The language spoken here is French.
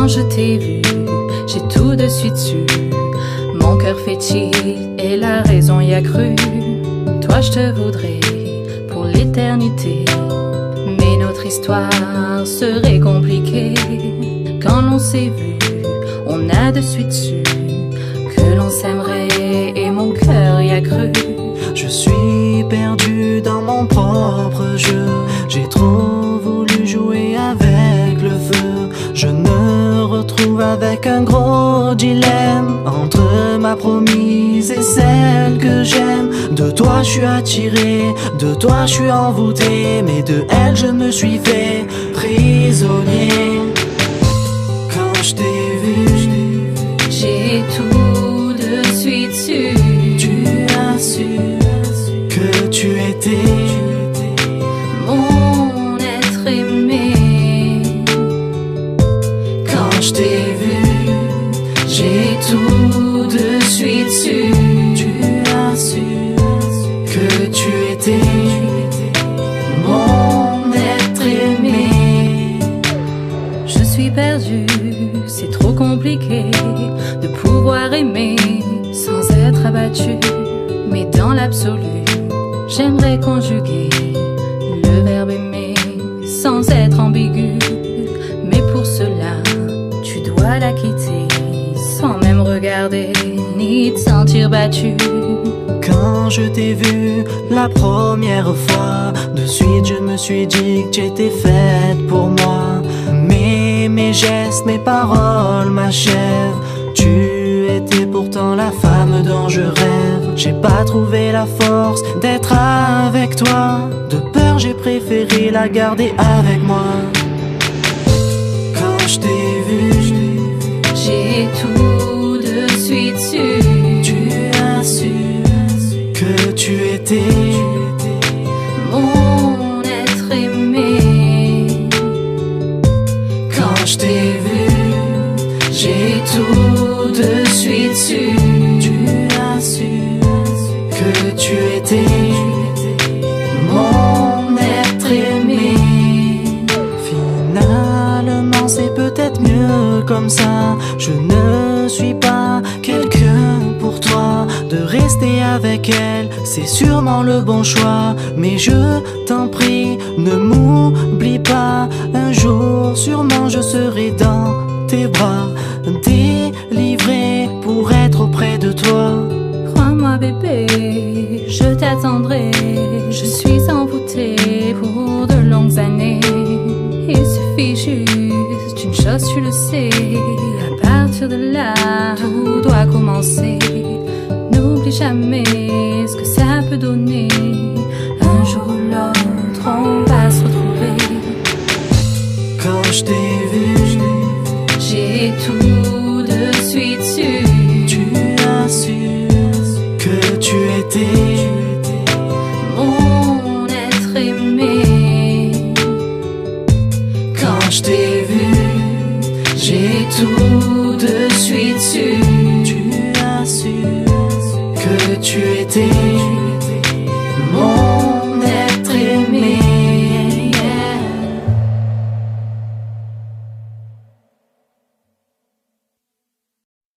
Quand je t'ai vu, j'ai tout de suite su. Mon cœur fait tilt et la raison y a cru. Toi je te voudrais pour l'éternité, mais notre histoire serait compliquée. Quand l'on s'est vu, on a de suite su que l'on s'aimerait et mon cœur y a cru. Je suis perdu dans mon propre jeu. J'ai trop voulu jouer avec le feu. Je me retrouve avec un gros dilemme entre ma promise et celle que j'aime. De toi je suis attiré, de toi je suis envoûté, mais de elle je me suis fait prisonnier. Quand je t'ai vu, j'ai tout de suite su. tu as su que tu étais mon être aimé. Quand je t'ai vu, J'ai tout de suite su. tu as su que tu étais Mon être aimé. Je suis perdue, c'est trop compliqué de pouvoir aimer sans être abattu. Mais dans l'absolu, j'aimerais conjuguer le verbe aimer sans être ambigu. Mais pour cela, tu dois la quitter sans même regarder ni te sentir battu. Quand je t'ai vu la première fois, de suite je me suis dit que tu étais faite pour moi. Mais mes gestes, mes paroles m'achèvent. Tu étais pourtant la femme dont je rêve. J'ai pas trouvé la force d'être avec toi. De peur j'ai préféré la garder avec moi. Quand je t'ai vu, J'ai tout de suite su. tu as su que tu étais Mon être aimé. Quand je t'ai vu, J'ai tout de suite su. tu as su que tu étais Mon être aimé. Finalement c'est peut-être mieux comme ça. Je ne suis pas quelqu'un pour toi. De rester avec elle, c'est sûrement le bon choix. Mais je t'en prie, ne m'oublie pas. Un jour sûrement je serai dans tes bras, délivré pour être auprès de toi. Crois-moi bébé, je t'attendrai. Je suis envoûtée pour de longues années. Il suffit juste d'une chose, tu le sais. À partir de là, tout doit commencer. N'oublie jamais ce que ça peut donner. Un jour ou l'autre, on va se retrouver. Quand je t'ai vu, J'ai tout de suite su. tu as su que tu étais Mon être aimé. Quand je t'ai vu, J'ai tout de suite su. tu as su que tu étais